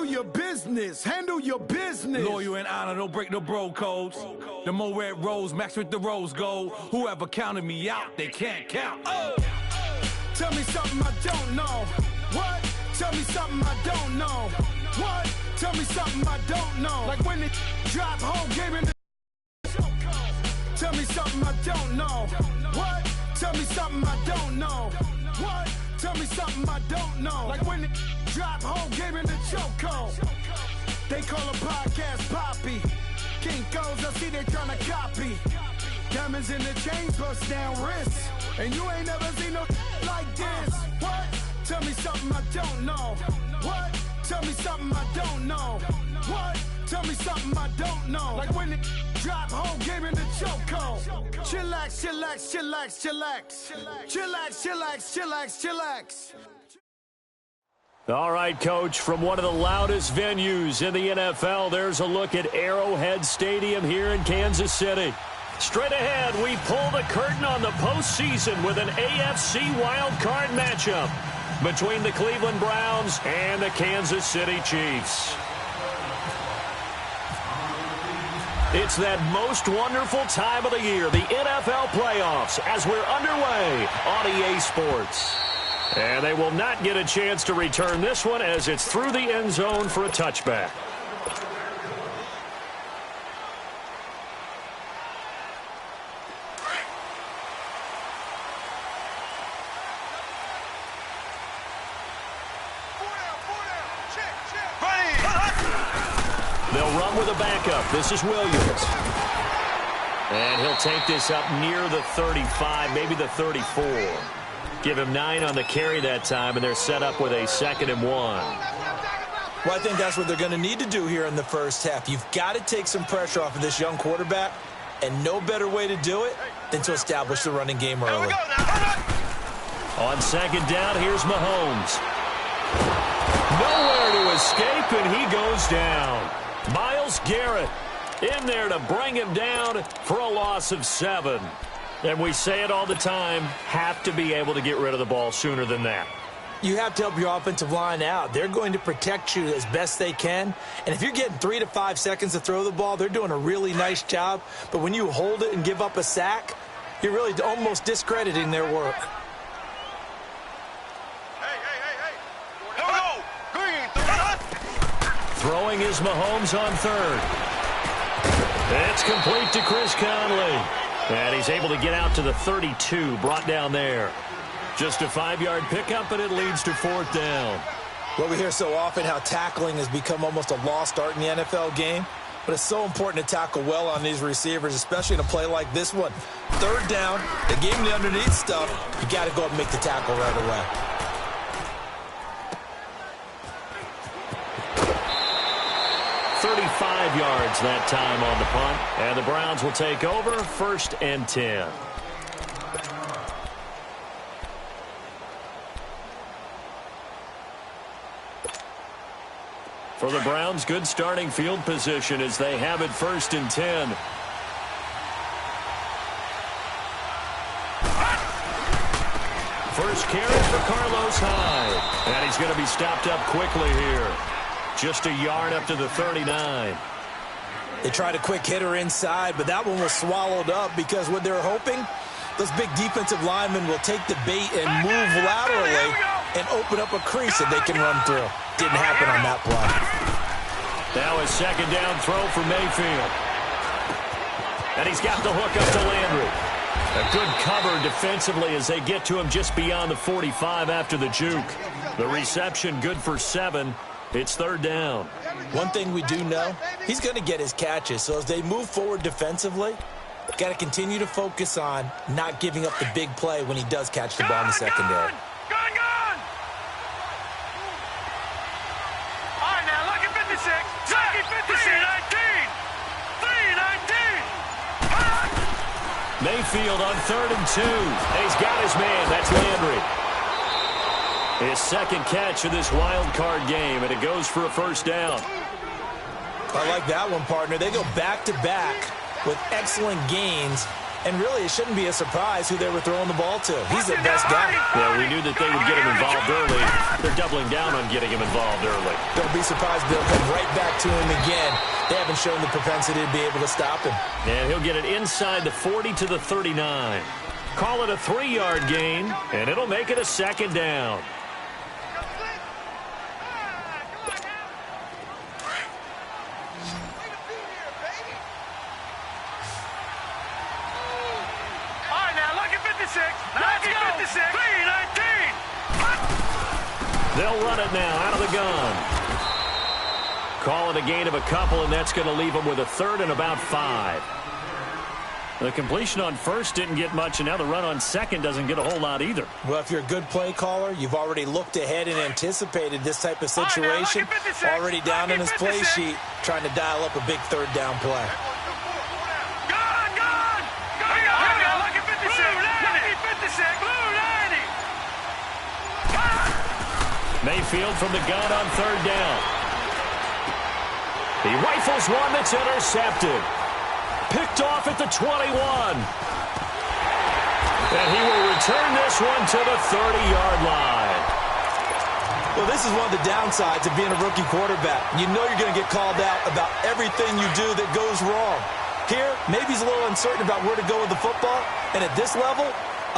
Handle your business. Handle your business. Loyal and honor, don't break no bro codes. The more red rose, max with the rose gold. Whoever counted me out, they can't count. Oh! Tell me something I don't know. What? Tell me something I don't know. What? Tell me something I don't know. Like when it drop whole game in the tell me something I don't know. What? Tell me something I don't know. What? Tell me something I don't know. Like when it drop whole game in the chokehold. They call a podcast Poppy. Kinkos, I see they tryna copy. Diamonds in the chains, bust down wrists. And you ain't never seen no like this. What? Tell me something I don't know. What? Tell me something I don't know. What? Tell me something I don't know. Like when it drop whole game in the chokehold. Chillax, chillax, chillax, chillax. Chillax, chillax, chillax, chillax. All right, Coach, from one of the loudest venues in the NFL, there's a look at Arrowhead Stadium here in Kansas City. Straight ahead, we pull the curtain on the postseason with an AFC wildcard matchup between the Cleveland Browns and the Kansas City Chiefs. It's that most wonderful time of the year, the NFL playoffs, as we're underway on EA Sports. And they will not get a chance to return this one as it's through the end zone for a touchback. They'll run with a backup. This is Williams. And he'll take this up near the 35, maybe the 34. Give him 9 on the carry that time, and they're set up with a 2nd and 1. Well, I think that's what they're going to need to do here in the first half. You've got to take some pressure off of this young quarterback, and no better way to do it than to establish the running game early. On 2nd down, here's Mahomes. Nowhere to escape, and he goes down. Myles Garrett in there to bring him down for a loss of 7. And we say it all the time, have to be able to get rid of the ball sooner than that. You have to help your offensive line out. They're going to protect you as best they can. And if you're getting 3 to 5 seconds to throw the ball, they're doing a really nice job. But when you hold it and give up a sack, you're really almost discrediting their work. Throwing is Mahomes on 3rd. It's complete to Chris Conley. And he's able to get out to the 32, brought down there. Just a 5-yard pickup, and it leads to 4th down. Well, we hear so often how tackling has become almost a lost art in the NFL game. But it's so important to tackle well on these receivers, especially in a play like this one. 3rd down, they gave him the underneath stuff. You got to go up and make the tackle right away. 35 yards that time on the punt. And the Browns will take over 1st and 10. For the Browns, good starting field position as they have it 1st and 10. First carry for Carlos Hyde. And he's going to be stopped up quickly here. Just a yard up to the 39. They tried a quick hitter inside, but that one was swallowed up because what they're hoping, those big defensive linemen will take the bait and move laterally and open up a crease that they can run through. Didn't happen on that play. Now a 2nd down throw for Mayfield. And he's got the hook up to Landry. A good cover defensively as they get to him just beyond the 45 after the juke. The reception good for 7. It's 3rd down. One thing we do know, he's going to get his catches. So as they move forward defensively, got to continue to focus on not giving up the big play when he does catch the ball in the secondary. Gone! All right, now, look at 56. Look at 3-19. Mayfield on 3rd and 2. And he's got his man. That's Landry. His 2nd catch of this wild card game, and it goes for a 1st down. I like that one, partner. They go back-to-back with excellent gains And really, it shouldn't be a surprise who they were throwing the ball to. He's their best guy. Well, we knew that they would get him involved early. They're doubling down on getting him involved early. Don't be surprised they'll come right back to him again. They haven't shown the propensity to be able to stop him. And he'll get it inside the 40 to the 39. Call it a 3-yard gain, and it'll make it a second down. They'll run it now out of the gun. Call it a gain of a couple, and that's going to leave them with a third and about 5. The completion on first didn't get much, and now the run on second doesn't get a whole lot either. Well, if you're a good play caller, you've already looked ahead and anticipated this type of situation. Already down in his play sheet, trying to dial up a big third down play. Mayfield from the gun on third down. He rifles one that's intercepted. Picked off at the 21. And he will return this one to the 30-yard line. Well, this is one of the downsides of being a rookie quarterback. You know you're going to get called out about everything you do that goes wrong. Here, maybe he's a little uncertain about where to go with the football. And at this level,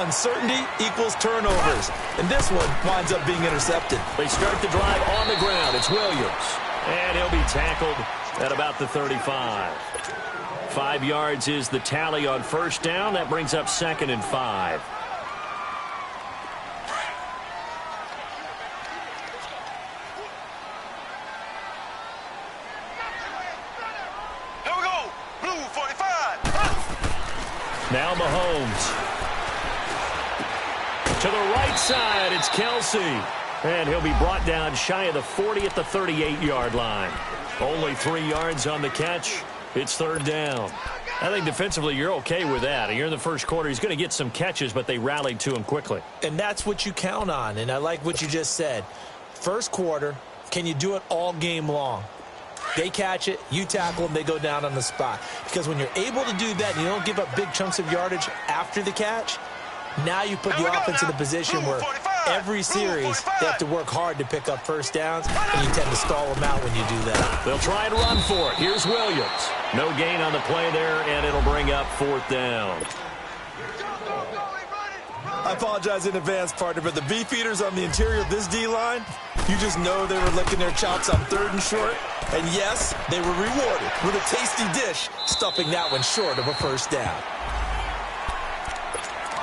uncertainty equals turnovers. And this one winds up being intercepted. They start the drive on the ground. It's Williams. And he'll be tackled at about the 35. 5 yards is the tally on first down. That brings up 2nd and 5. Here we go. Blue 45. Now Mahomes. To the right side, it's Kelsey. And he'll be brought down shy of the 40 at the 38-yard line. Only 3 yards on the catch. It's third down. I think defensively you're okay with that. You're in the first quarter. He's going to get some catches, but they rallied to him quickly. And that's what you count on, and I like what you just said. First quarter, can you do it all game long? They catch it, you tackle them, they go down on the spot. Because when you're able to do that and you don't give up big chunks of yardage after the catch, now you put the offense in a position where every series they have to work hard to pick up first downs, and you tend to stall them out when you do that. They'll try and run for it. Here's Williams. No gain on the play there, and it'll bring up 4th down. I apologize in advance, partner, but the beefeaters on the interior of this D-line, you just know they were licking their chops on 3rd and short. And yes, they were rewarded with a tasty dish, stuffing that one short of a first down.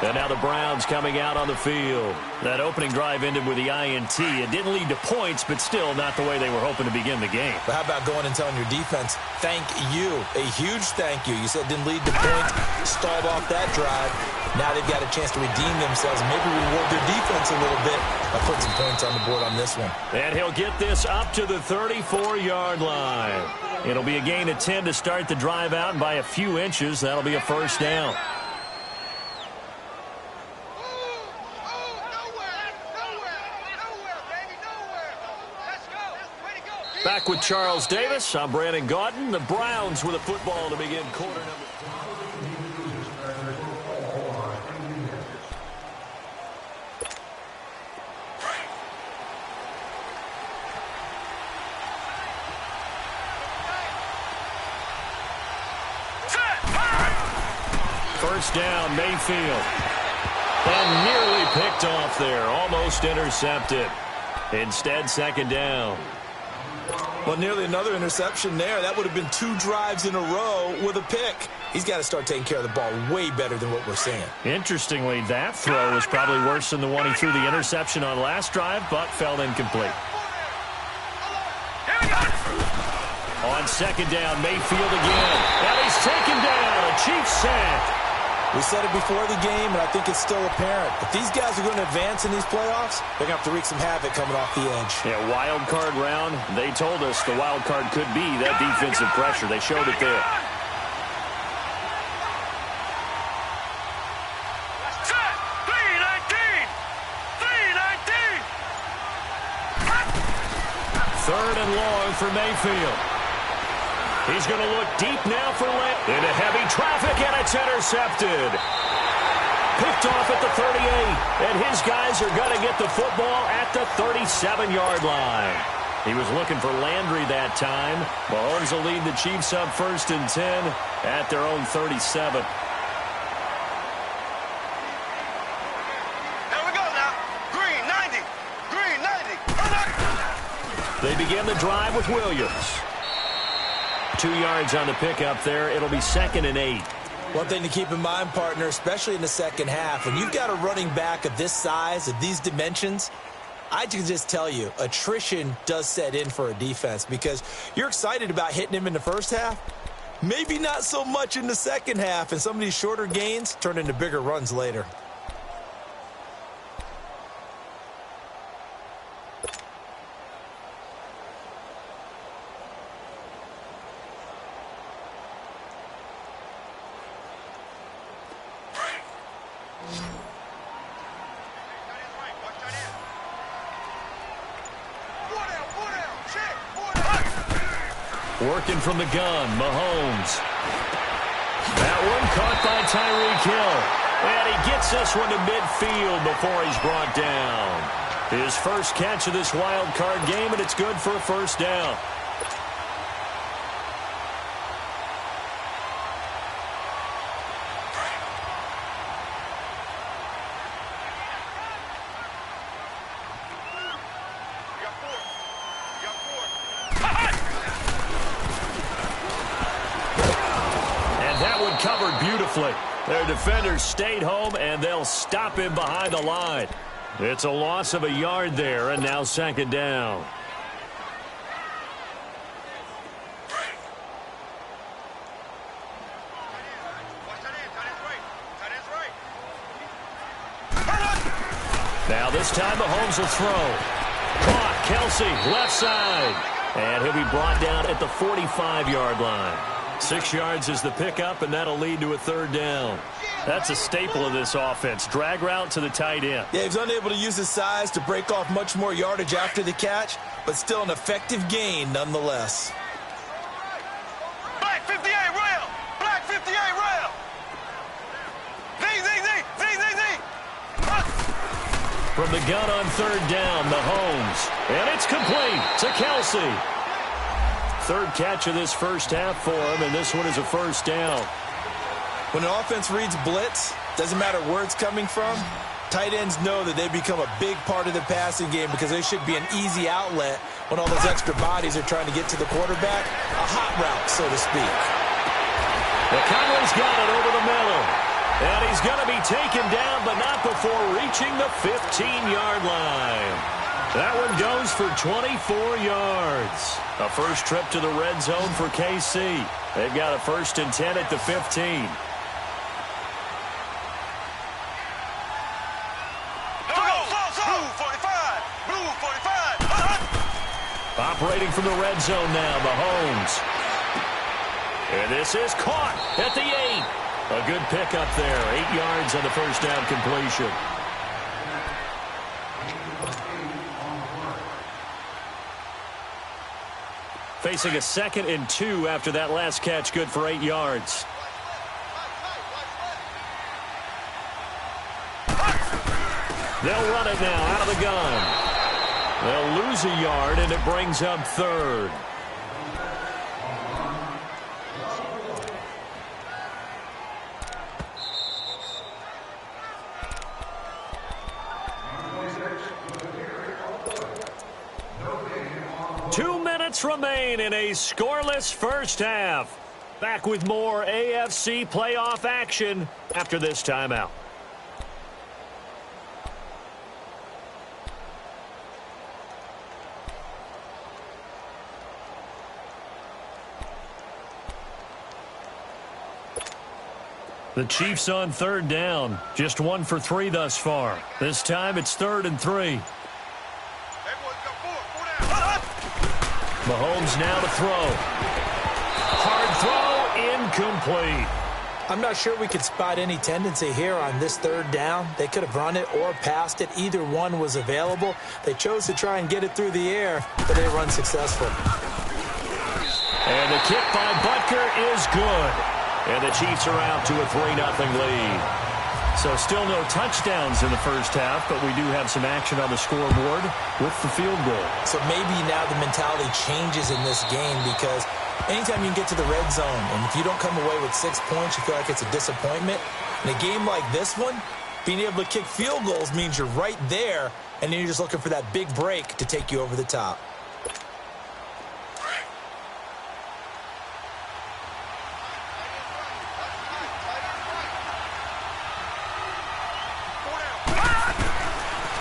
And now the Browns coming out on the field. That opening drive ended with the INT. It didn't lead to points, but still not the way they were hoping to begin the game. But how about going and telling your defense, thank you, a huge thank you. You said it didn't lead to points, stalled off that drive. Now they've got a chance to redeem themselves and maybe reward their defense a little bit by putting some points on the board on this one. And he'll get this up to the 34-yard line. It'll be a gain of 10 to start the drive out, and by a few inches, that'll be a first down. Back with Charles Davis. I'm Brandon Gaudin. The Browns with a football to begin quarter number. First down, Mayfield. And nearly picked off there. Almost intercepted. Instead, second down. Well, nearly another interception there. That would have been 2 drives in a row with a pick. He's got to start taking care of the ball way better than what we're seeing. Interestingly, that throw was probably worse than the one he threw the interception on last drive, but fell incomplete. On second down, Mayfield again. And he's taken down. A Chiefs sack. We said it before the game, and I think it's still apparent. If these guys are going to advance in these playoffs, they're going to have to wreak some havoc coming off the edge. Yeah, wild card round. They told us the wild card could be that defensive pressure. They showed it there. Third and long for Mayfield. He's going to look deep now for Lane. Into heavy traffic, and it's intercepted. Picked off at the 38, and his guys are going to get the football at the 37-yard line. He was looking for Landry that time. Mahomes will lead the Chiefs up 1st and 10 at their own 37. They begin the drive with Williams. 2 yards on the pickup there. It'll be 2nd and 8. One thing to keep in mind, partner, especially in the second half, when you've got a running back of this size, of these dimensions, I can just tell you, attrition does set in for a defense because you're excited about hitting him in the first half. Maybe not so much in the second half, and some of these shorter gains turn into bigger runs later. Working from the gun, Mahomes. That one caught by Tyreek Hill. And he gets this one to midfield before he's brought down. His first catch of this wild card game, and it's good for a first down. Covered beautifully. Their defenders stayed home, and they'll stop him behind the line. It's a loss of a yard there, and now 2nd down. Now this time Mahomes will throw. Caught, Kelsey, left side. And he'll be brought down at the 45-yard line. 6 yards is the pickup, and that'll lead to a 3rd down. That's a staple of this offense. Drag route to the tight end. Yeah, he's unable to use his size to break off much more yardage after the catch, but still an effective gain nonetheless. Black 58 rail! Black 58 rail! Z! From the gun on 3rd down, Mahomes. And it's complete to Kelsey. 3rd catch of this first half for him, and this one is a first down. When an offense reads blitz, doesn't matter where it's coming from, tight ends know that they become a big part of the passing game because they should be an easy outlet when all those extra bodies are trying to get to the quarterback. A hot route, so to speak. McConnell's got it over the middle. And he's going to be taken down, but not before reaching the 15-yard line. That one goes for 24 yards. A first trip to the red zone for KC. They've got a 1st and 10 at the 15. Blue 45. Operating from the red zone now, Mahomes. And this is caught at the 8. A good pickup there. 8 yards on the first down completion. Facing a 2nd and 2 after that last catch, good for 8 yards. They'll run it now out of the gun. They'll lose a yard, and it brings up 3rd. Remain in a scoreless first half. Back with more AFC playoff action after this timeout. The Chiefs on 3rd down. Just 1 for 3 thus far. This time it's 3rd and 3. Mahomes now to throw. Hard throw, incomplete. I'm not sure we could spot any tendency here on this 3rd down. They could have run it or passed it. Either one was available. They chose to try and get it through the air, but they were unsuccessful. And the kick by Butker is good. And the Chiefs are out to a 3-0 lead. So still no touchdowns in the first half, but we do have some action on the scoreboard with the field goal. So maybe now the mentality changes in this game because anytime you can get to the red zone, and if you don't come away with 6 points, you feel like it's a disappointment. In a game like this one, being able to kick field goals means you're right there, and then you're just looking for that big break to take you over the top.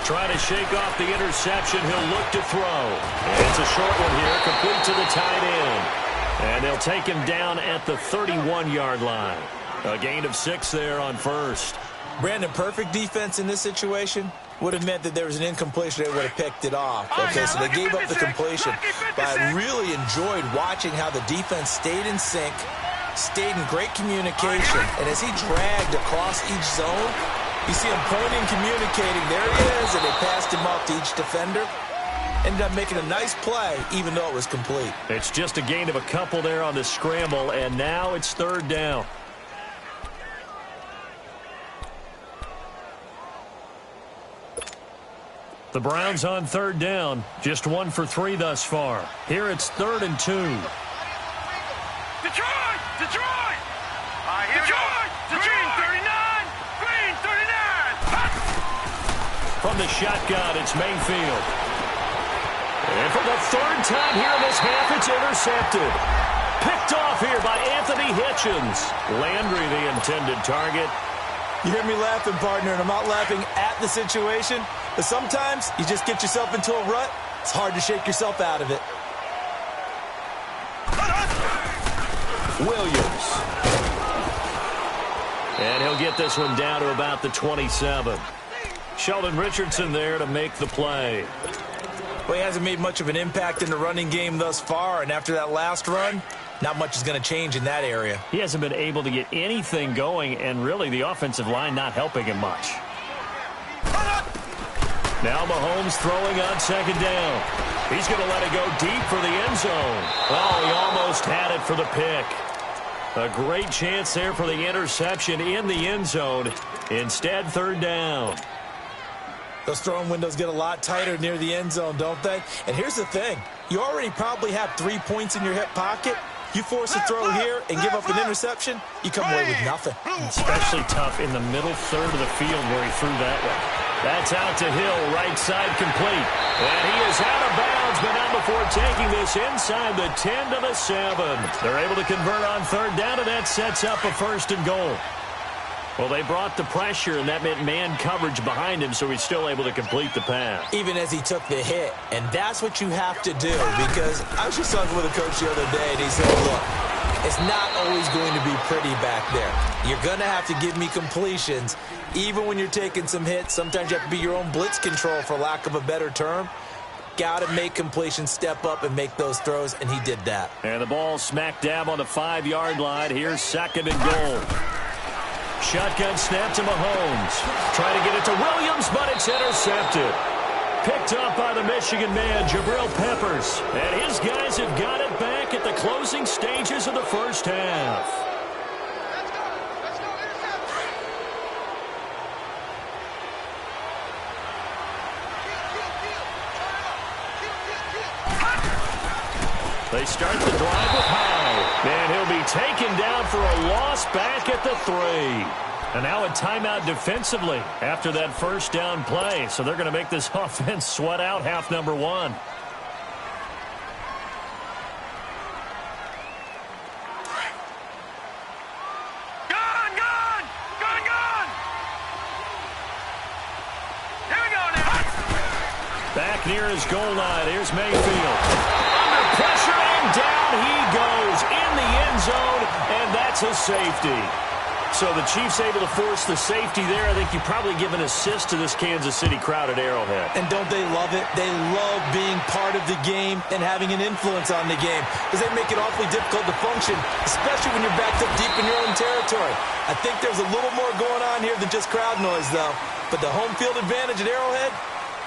Trying to shake off the interception. He'll look to throw. And it's a short one here, complete to the tight end. And they'll take him down at the 31-yard line. A gain of 6 there on first. Brandon, perfect defense in this situation would have meant that there was an incompletion. They would have picked it off. Okay, so they gave up the completion. But I really enjoyed watching how the defense stayed in sync, stayed in great communication. And as he dragged across each zone, you see him pointing, communicating. There he is, and they passed him off to each defender. Ended up making a nice play, even though it was complete. It's just a gain of a couple there on the scramble, and now it's 3rd down. The Browns on 3rd down. Just 1 for 3 thus far. Here it's 3rd and 2. Detroit! Detroit! Detroit! Green 39! Green 39! From the shotgun, it's Mayfield. And for the 3rd time here in this half, it's intercepted. Picked off here by Anthony Hitchens. Landry, the intended target. You hear me laughing, partner, and I'm not laughing at the situation. But sometimes you just get yourself into a rut. It's hard to shake yourself out of it. Williams. And he'll get this one down to about the 27. Sheldon Richardson there to make the play. Well, he hasn't made much of an impact in the running game thus far, and after that last run, not much is going to change in that area. He hasn't been able to get anything going, and really the offensive line not helping him much. Now Mahomes throwing on 2nd down. He's going to let it go deep for the end zone. Oh, he almost had it for the pick. A great chance there for the interception in the end zone. Instead, 3rd down. Those throwing windows get a lot tighter near the end zone, don't they? And here's the thing. You already probably have 3 points in your hip pocket. You force a throw here and give up an interception, you come away with nothing. Especially tough in the middle third of the field where he threw that one. That's out to Hill, right side complete. And he is out of bounds, but not before taking this inside the 10 to the 7. They're able to convert on 3rd down, and that sets up a 1st and goal. Well, they brought the pressure, and that meant man coverage behind him, so he's still able to complete the pass. Even as he took the hit, and that's what you have to do, because I was just talking with a coach the other day, and he said, look, it's not always going to be pretty back there. You're going to have to give me completions, even when you're taking some hits. Sometimes you have to be your own blitz control, for lack of a better term. Got to make completions, step up, and make those throws, and he did that. And the ball smack dab on the 5-yard line. Here's 2nd and goal. Shotgun snap to Mahomes. Trying to get it to Williams, but it's intercepted. Picked up by the Michigan man, Jabril Peppers. And his guys have got it back at the closing stages of the first half. They start the drive with Howe. And he'll be taken down for a loss back at the 3. And now a timeout defensively after that 1st down play. So they're going to make this offense sweat out half number 1. Back near his goal line. Here's Mayfield. Under pressure, and down he goes in the end zone, and that's a safety. So the Chiefs able to force the safety there. I think you probably give an assist to this Kansas City crowd at Arrowhead. And don't they love it? They love being part of the game and having an influence on the game, because they make it awfully difficult to function, especially when you're backed up deep in your own territory. I think there's a little more going on here than just crowd noise, though. But the home field advantage at Arrowhead,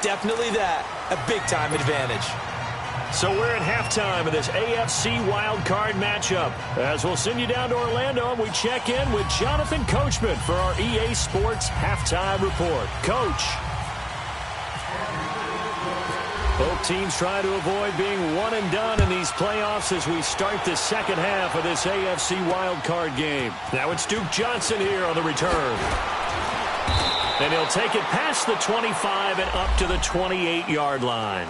definitely that. A big-time advantage. So we're at halftime of this AFC wildcard matchup. As we'll send you down to Orlando, and we check in with Jonathan Coachman for our EA Sports Halftime Report. Coach. Both teams try to avoid being one and done in these playoffs as we start the second half of this AFC wildcard game. Now it's Duke Johnson here on the return. And he'll take it past the 25 and up to the 28-yard line.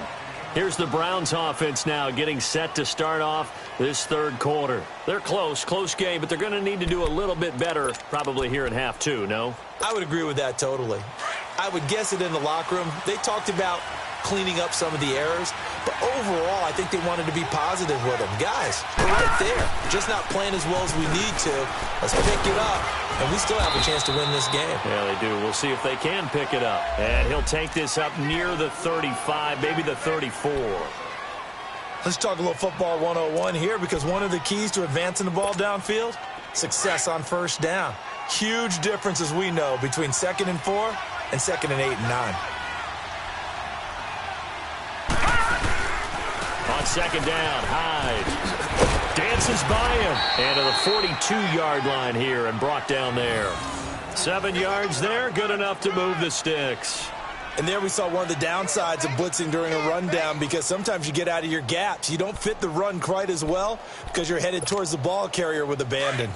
Here's the Browns offense now getting set to start off this third quarter. They're close game, but they're going to need to do a little bit better probably here in half two, no? I would agree with that totally. I would guess it in the locker room. They talked about cleaning up some of the errors, but overall, I think they wanted to be positive with them. Guys, we're right there. Just not playing as well as we need to. Let's pick it up, and we still have a chance to win this game. Yeah, they do. We'll see if they can pick it up. And he'll take this up near the 35, maybe the 34. Let's talk a little football 101 here, because one of the keys to advancing the ball downfield, success on first down. Huge difference, as we know, between 2nd and 4 and 2nd and 8 and 9. On second down, Hyde dances by him. And to the 42-yard line here and brought down there. 7 yards there, good enough to move the sticks. And there we saw one of the downsides of blitzing during a rundown, because sometimes you get out of your gaps. You don't fit the run quite as well because you're headed towards the ball carrier with abandon.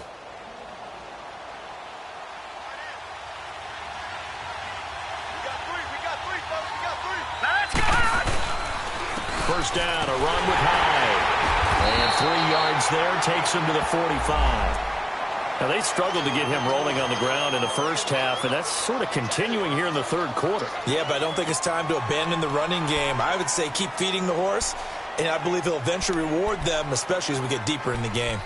First down, a run with Hyde. And 3 yards there, takes him to the 45. Now, they struggled to get him rolling on the ground in the first half, and that's sort of continuing here in the third quarter. Yeah, but I don't think it's time to abandon the running game. I would say keep feeding the horse, and I believe he'll eventually reward them, especially as we get deeper in the game.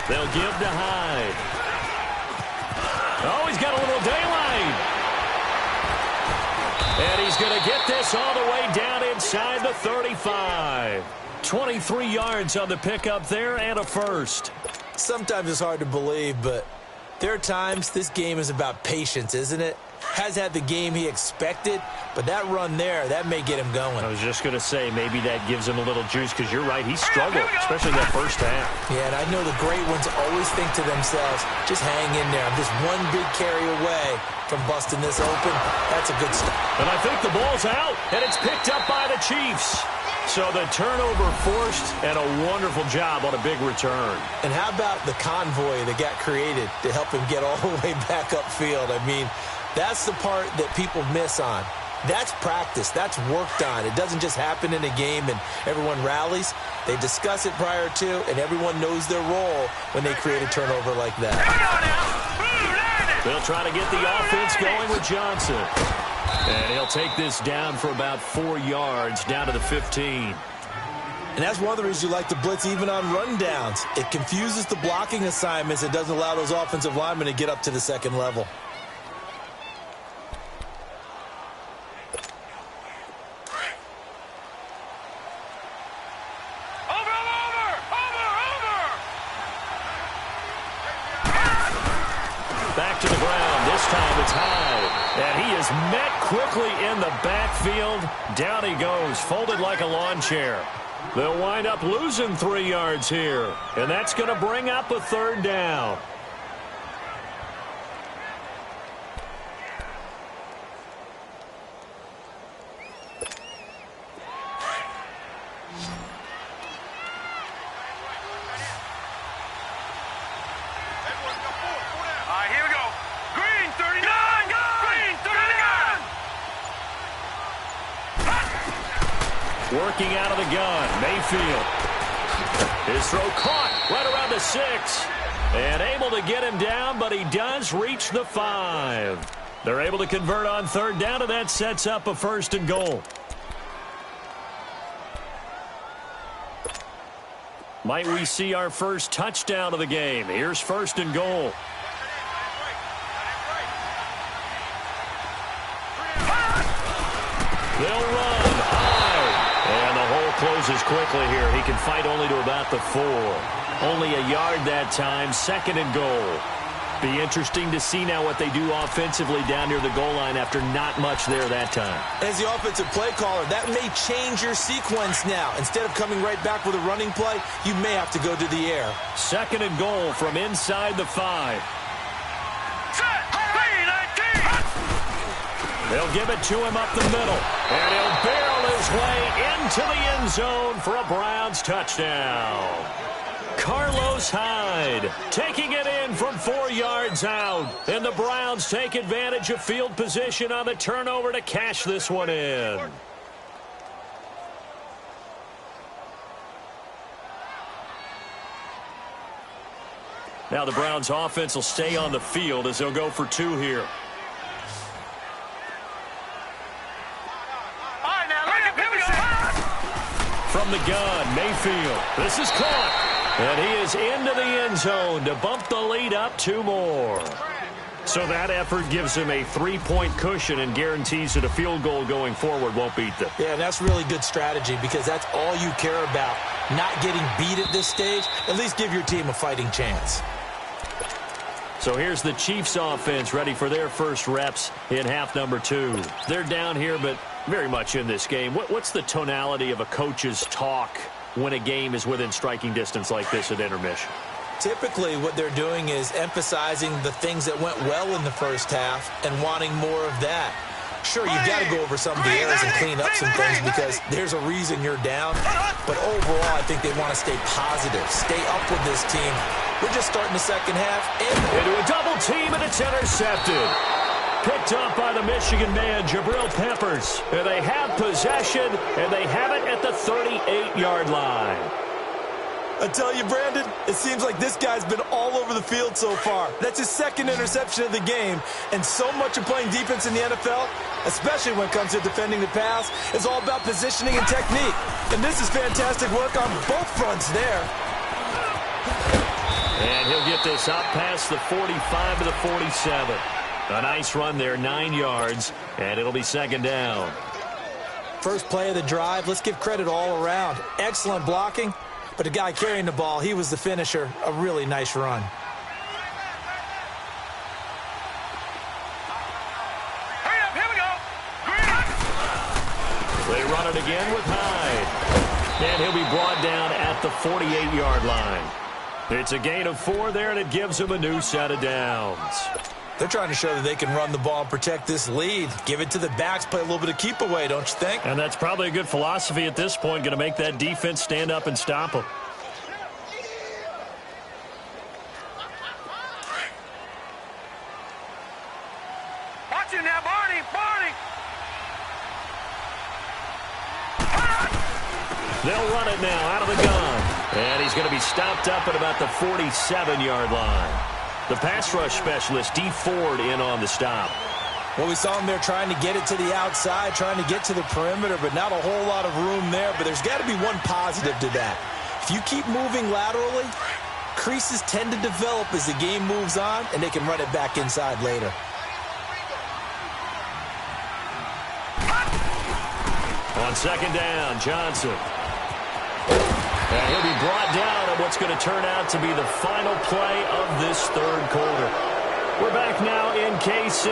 They'll give to Hyde. Oh, he's got a little daylight. And he's going to get this all the way down inside the 35. 23 yards on the pickup there and a first. Sometimes it's hard to believe, but there are times this game is about patience, isn't it? Has had the game he expected, but that run there, that may get him going. I was just going to say, maybe that gives him a little juice, because you're right, he struggled, especially that first half. Yeah, and I know the great ones always think to themselves, just hang in there. I'm just one big carry away from busting this open. That's a good start. And I think the ball's out, and it's picked up by the Chiefs. So the turnover forced, and a wonderful job on a big return. And how about the convoy that got created to help him get all the way back upfield? I mean, that's the part that people miss on. That's practice. That's worked on. It doesn't just happen in a game and everyone rallies. They discuss it prior to, and everyone knows their role when they create a turnover like that. They'll try to get the offense going with Johnson. And he'll take this down for about 4 yards, down to the 15. And that's one of the reasons you like to blitz even on rundowns. It confuses the blocking assignments. It doesn't allow those offensive linemen to get up to the second level. Back to the ground. This time it's Hyde. And he is met quickly in the backfield. Down he goes, folded like a lawn chair. They'll wind up losing 3 yards here. And that's going to bring up a third down. Working out of the gun, Mayfield. His throw caught right around the 6. And able to get him down, but he does reach the 5. They're able to convert on third down, and that sets up a 1st and goal. Might we see our first touchdown of the game? Here's 1st and goal. They'll run high. And the hole closes quickly here. He can fight only to about the 4. Only a yard that time, 2nd and goal. Be interesting to see now what they do offensively down near the goal line after not much there that time. As the offensive play caller, that may change your sequence now. Instead of coming right back with a running play, you may have to go to the air. 2nd and goal from inside the 5. They'll give it to him up the middle. And he'll barrel his way into the end zone for a Browns touchdown. Carlos Hyde taking it in from 4 yards out. And the Browns take advantage of field position on the turnover to cash this one in. Now the Browns offense will stay on the field as they'll go for 2 here. From the gun, Mayfield. This is caught. And he is into the end zone to bump the lead up 2 more. So that effort gives him a 3-point cushion and guarantees that a field goal going forward won't beat them. Yeah, that's really good strategy because that's all you care about. Not getting beat at this stage. At least give your team a fighting chance. So here's the Chiefs offense ready for their first reps in half number 2. They're down here, but very much in this game. What's the tonality of a coach's talk when a game is within striking distance like this at intermission? Typically, what they're doing is emphasizing the things that went well in the first half and wanting more of that. Sure, you've got to go over some of the errors and clean up some things because there's a reason you're down. But overall, I think they want to stay positive, stay up with this team. We're just starting the second half. Into a double team, and it's intercepted. Picked up by the Michigan man, Jabril Peppers. And they have possession, and they have it at the 38-yard line. I tell you, Brandon, it seems like this guy's been all over the field so far. That's his 2nd interception of the game. And so much of playing defense in the NFL, especially when it comes to defending the pass, is all about positioning and technique. And this is fantastic work on both fronts there. And he'll get this up past the 45 to the 47. A nice run there, 9 yards, and it'll be 2nd down. First play of the drive, let's give credit all around. Excellent blocking, but the guy carrying the ball, he was the finisher. A really nice run. Hurry up, here we go. They run it again with Hyde. And he'll be brought down at the 48-yard line. It's a gain of 4 there, and it gives him a new set of downs. They're trying to show that they can run the ball and protect this lead. Give it to the backs, play a little bit of keep away, don't you think? And that's probably a good philosophy at this point, going to make that defense stand up and stop them. Watch it now, Barney, Barney. They'll run it now out of the gun. And he's going to be stopped up at about the 47-yard line. The pass rush specialist, D. Ford, in on the stop. Well, we saw him there trying to get it to the outside, trying to get to the perimeter, but not a whole lot of room there. But there's got to be one positive to that. If you keep moving laterally, creases tend to develop as the game moves on, and they can run it back inside later. On 2nd down, Johnson. And he'll be brought down at what's going to turn out to be the final play of this 3rd quarter. We're back now in KC.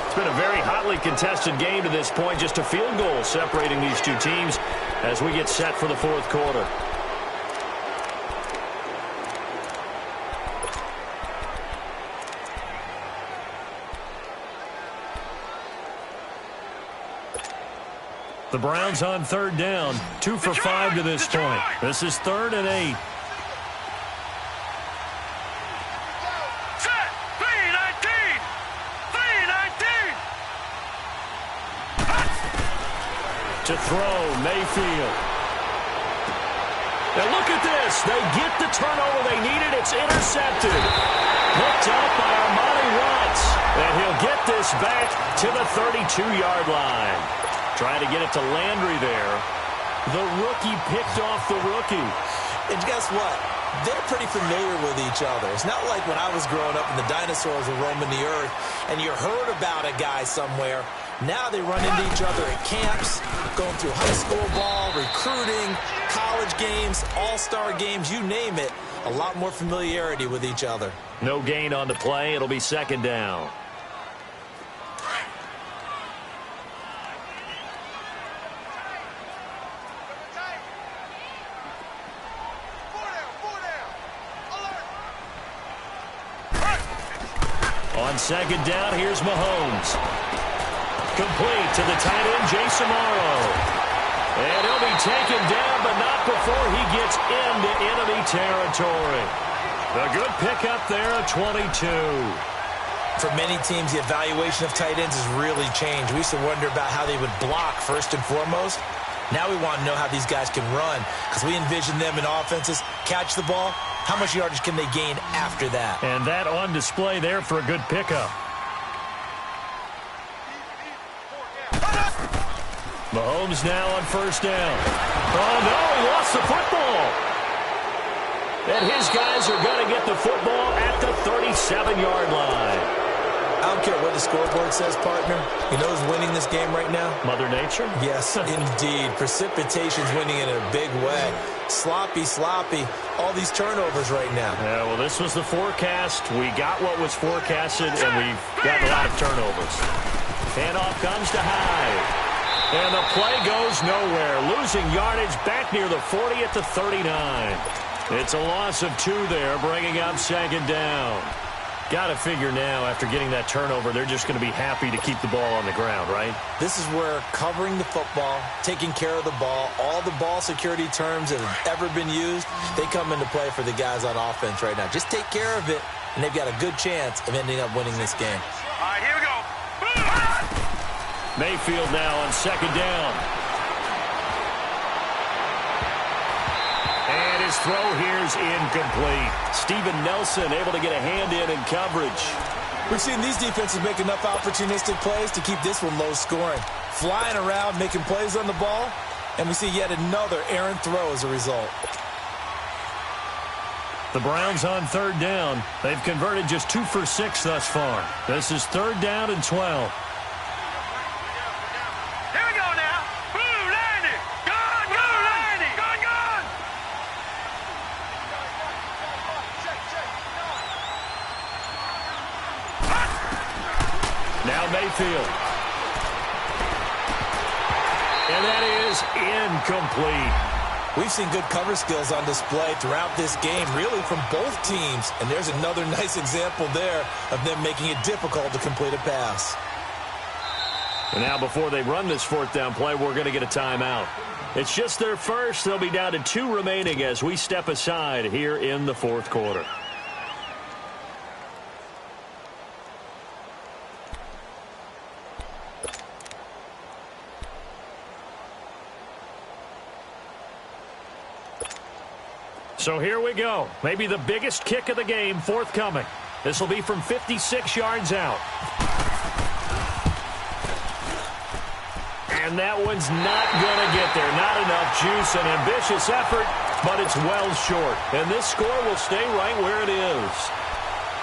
It's been a very hotly contested game to this point. Just a field goal separating these two teams as we get set for the 4th quarter. The Browns on 3rd down, 2 for 5 to this point. This is 3rd and 8. Set, 3-19. 3-19. To throw, Mayfield. Now look at this. They get the turnover they needed. It's intercepted. Picked up by Armani Watts. And he'll get this back to the 32-yard line. Trying to get it to Landry there. The rookie picked off the rookie. And guess what? They're pretty familiar with each other. It's not like when I was growing up and the dinosaurs were roaming the earth and you heard about a guy somewhere. Now they run into each other at camps, going through high school ball, recruiting, college games, all-star games, you name it. A lot more familiarity with each other. No gain on the play. It'll be second down. On second down, here's Mahomes. Complete to the tight end, Jason Morrow. And he'll be taken down, but not before he gets into enemy territory. A good pickup there at 22. For many teams, the evaluation of tight ends has really changed. We used to wonder about how they would block first and foremost. Now we want to know how these guys can run, because we envision them in offenses catch the ball. How much yardage can they gain after that? And that on display there for a good pickup. Mahomes now on first down. Oh, no, he lost the football. And his guys are going to get the football at the 37-yard line. I don't care what the scoreboard says, partner. You know who's winning this game right now? Mother Nature? Yes, indeed. Precipitation's winning in a big way. Sloppy, all these turnovers right now. Yeah, well, this was the forecast. We got what was forecasted, and we've gotten a lot of turnovers. Handoff comes to Hyde. And the play goes nowhere. Losing yardage back near the 40 at the 39. It's a loss of 2 there, bringing up second down. Got to figure now, after getting that turnover, they're just going to be happy to keep the ball on the ground, right? This is where covering the football, taking care of the ball, all the ball security terms that have ever been used, they come into play for the guys on offense right now. Just take care of it, and they've got a good chance of ending up winning this game. All right, here we go. Mayfield now on second down. And his throw here's incomplete. Steven Nelson able to get a hand in coverage. We've seen these defenses make enough opportunistic plays to keep this one low scoring. Flying around, making plays on the ball, and we see yet another errant throw as a result. The Browns on third down. They've converted just 2 for 6 thus far. This is third down and 12. Now Mayfield. And that is incomplete. We've seen good cover skills on display throughout this game, really from both teams. And there's another nice example there of them making it difficult to complete a pass. And now before they run this fourth down play, we're going to get a timeout. It's just their first. They'll be down to 2 remaining as we step aside here in the fourth quarter. So here we go. Maybe the biggest kick of the game forthcoming. This will be from 56 yards out. And that one's not going to get there. Not enough juice. An ambitious effort, but it's well short. And this score will stay right where it is.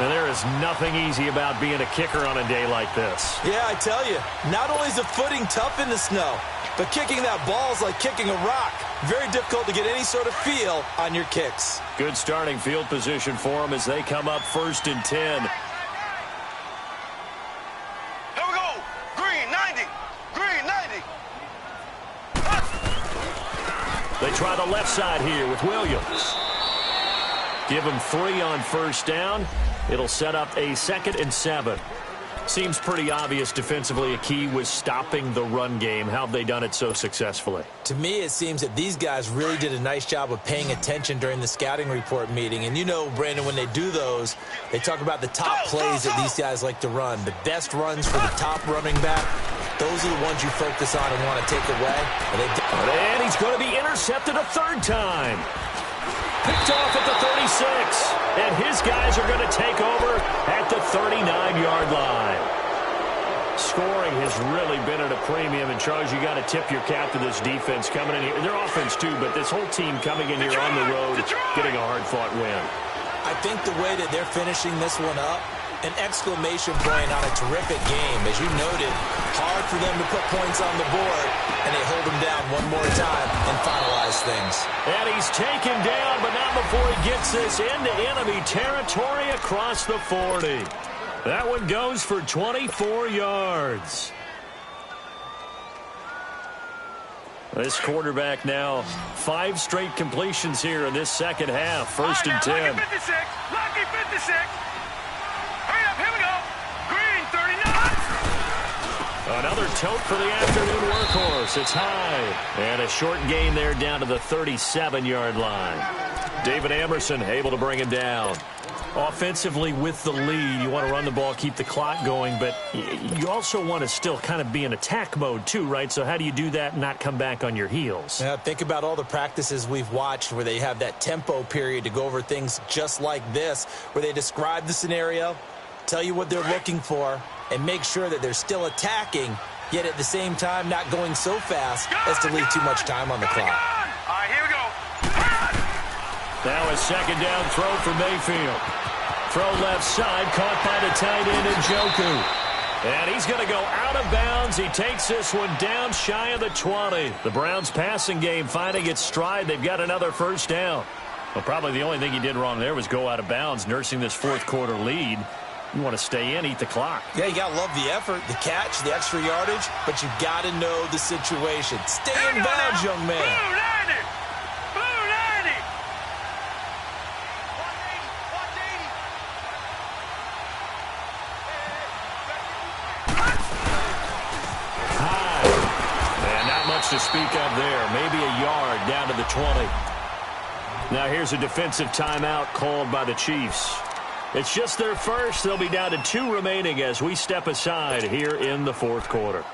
And there is nothing easy about being a kicker on a day like this. Yeah, I tell you, not only is the footing tough in the snow, but kicking that ball is like kicking a rock. Very difficult to get any sort of feel on your kicks. Good starting field position for them as they come up first and 10. Here we go. Green 90. Green 90. They try the left side here with Williams. Give them 3 on first down. It'll set up a 2nd and 7. Seems pretty obvious defensively a key was stopping the run game. How have they done it so successfully? To me, it seems that these guys really did a nice job of paying attention during the scouting report meeting. And you know, Brandon, when they do those, they talk about the top plays that these guys like to run. The best runs for the top running back, those are the ones you focus on and want to take away. And he's going to be intercepted a 3rd time. Picked off at the 36. And his guys are going to take over at the 39-yard line. Scoring has really been at a premium. And, Charles, you got to tip your cap to this defense coming in here. Their offense, too, but this whole team coming in here on the road, getting a hard-fought win. I think the way that they're finishing this one up, an exclamation point on a terrific game. As you noted, Hard for them to put points on the board, and they hold him down one more time and finalize things. And he's taken down, but not before he gets this into enemy territory across the 40. That one goes for 24 yards. This quarterback now 5 straight completions here in this second half. First and 10. Lucky 56. Lucky 56. Hurry up. Here we go. Green 39. Another tote for the afternoon workhorse. It's high. And a short gain there down to the 37-yard line. David Amerson able to bring him down. Offensively with the lead, you want to run the ball, keep the clock going, but you also want to still kind of be in attack mode too, right? So how do you do that and not come back on your heels? Yeah, think about all the practices we've watched where they have that tempo period to go over things just like this, where they describe the scenario, tell you what they're looking for, and make sure that they're still attacking, yet at the same time not going so fast as to leave too much time on the clock. All right, here we go. Now a second down throw for Mayfield. Throw left side, caught by the tight end Njoku. And he's going to go out of bounds. He takes this one down shy of the 20. The Browns passing game finding its stride. They've got another first down. Well, probably the only thing he did wrong there was go out of bounds, nursing this fourth quarter lead. You want to stay in, eat the clock. Yeah, you got to love the effort, the catch, the extra yardage, but you got to know the situation. Stay in bounds, young man. Blue 90. Blue 90. High. And not much to speak of there. Maybe a yard down to the 20. Now here's a defensive timeout called by the Chiefs. It's just their first. They'll be down to 2 remaining as we step aside here in the fourth quarter.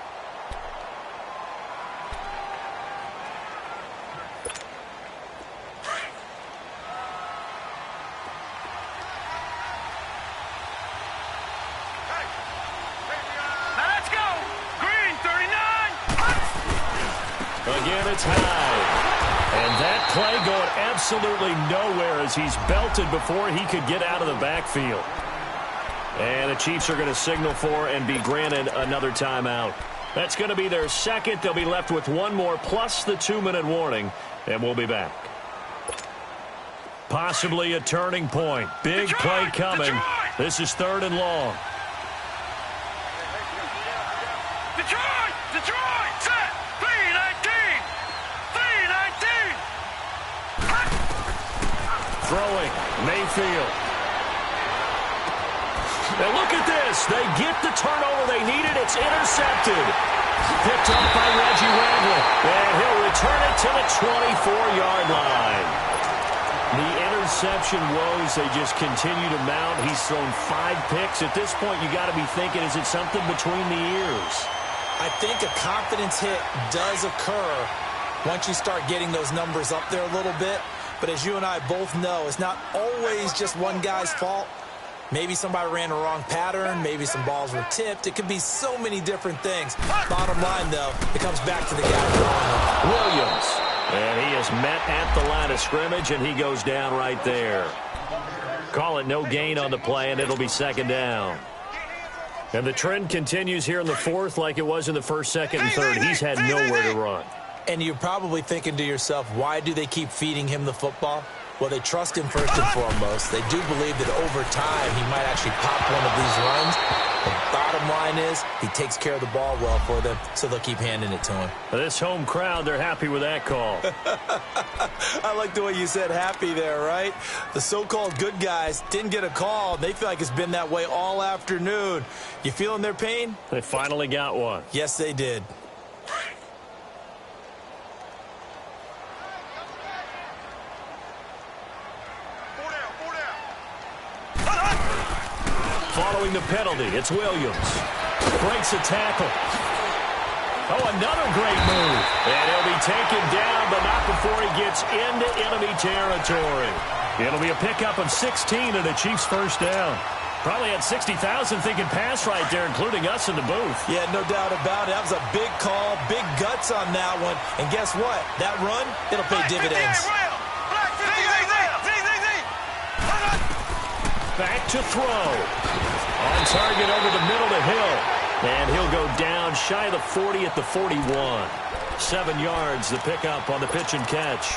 Now let's go. Green 39. Again, it's high. And that play going absolutely nowhere as he's belted before he could get out of the backfield. And the Chiefs are going to signal for and be granted another timeout. That's going to be their second. They'll be left with one more plus the 2-minute warning, and we'll be back. Possibly a turning point. Big play coming. This is 3rd and long. Detroit. Detroit. Set. 319. 319. Throwing, Mayfield. Now look at this. They get the turnover they needed. It's intercepted. Picked up by Reggie Ragland. And he'll return it to the 24-yard line. The interception woes, they just continue to mount. He's thrown 5 picks. At this point, you got to be thinking, is it something between the ears? I think a confidence hit does occur once you start getting those numbers up there a little bit. But as you and I both know, it's not always just one guy's fault. Maybe somebody ran the wrong pattern. Maybe some balls were tipped. It could be so many different things. Bottom line, though, it comes back to the guy throwing them. Williams. And he is met at the line of scrimmage, and he goes down right there. Call it no gain on the play, and it'll be second down. And the trend continues here in the fourth like it was in the first, second, and third. He's had nowhere to run. And you're probably thinking to yourself, why do they keep feeding him the football? Well, they trust him first and foremost. They do believe that over time he might actually pop one of these runs. The bottom line is he takes care of the ball well for them, so they'll keep handing it to him. This home crowd, they're happy with that call. I like the way you said happy there, right? The so-called good guys didn't get a call. They feel like it's been that way all afternoon. You feeling their pain? They finally got one. Yes, they did. Following the penalty, it's Williams. Breaks a tackle. Oh, another great move. And he'll be taken down, but not before he gets into enemy territory. It'll be a pickup of 16 and a Chiefs first down. Probably had 60,000 thinking pass right there, including us in the booth. Yeah, no doubt about it. That was a big call, big guts on that one. And guess what? That run, it'll pay dividends. Back to throw. On target over the middle to Hill. And he'll go down shy of the 40 at the 41. 7 yards, the pickup on the pitch and catch.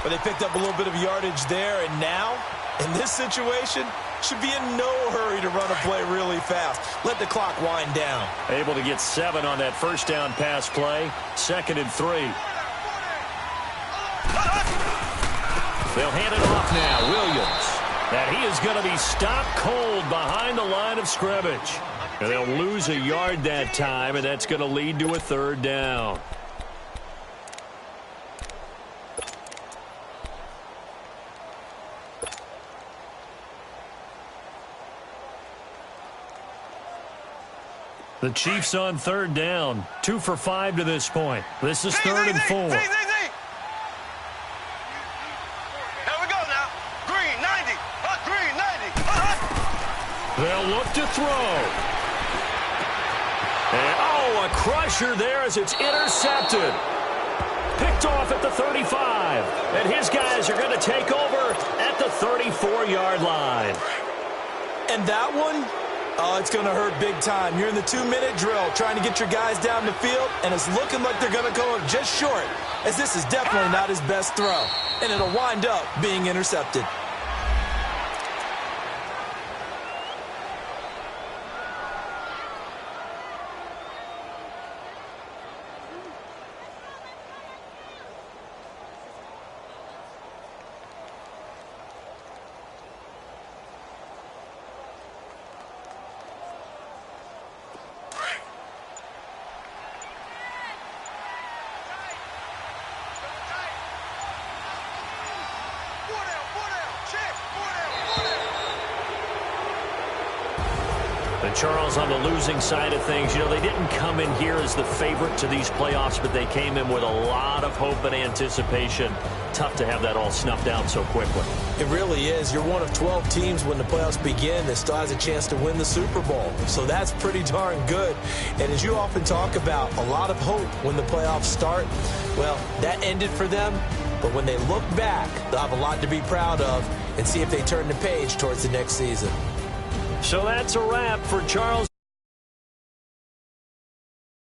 But they picked up a little bit of yardage there, and now, in this situation, should be in no hurry to run a play really fast. Let the clock wind down. Able to get 7 on that first down pass play. 2nd and 3. They'll hand it off now. Williams. And he is going to be stopped cold behind the line of scrimmage. And they'll lose a yard that time, and that's going to lead to a 3rd down. The Chiefs on 3rd down. 2 for 5 to this point. This is 3rd and 4. Here we go now. Green, 90. Green, 90. They'll look to throw. And, a crusher there as it's intercepted. Picked off at the 35. And his guys are going to take over at the 34-yard line. And that one, it's going to hurt big time. You're in the 2-minute drill trying to get your guys down the field, and it's looking like they're going to go up just short, as this is definitely not his best throw. And it'll wind up being intercepted. Charles, on the losing side of things, they didn't come in here as the favorite to these playoffs, but they came in with a lot of hope and anticipation. Tough to have that all snuffed out so quickly. It really is. You're one of 12 teams when the playoffs begin that still has a chance to win the Super Bowl. So that's pretty darn good. And as you often talk about, a lot of hope when the playoffs start. Well, that ended for them. But when they look back, they'll have a lot to be proud of and see if they turn the page towards the next season. So that's a wrap for Charles.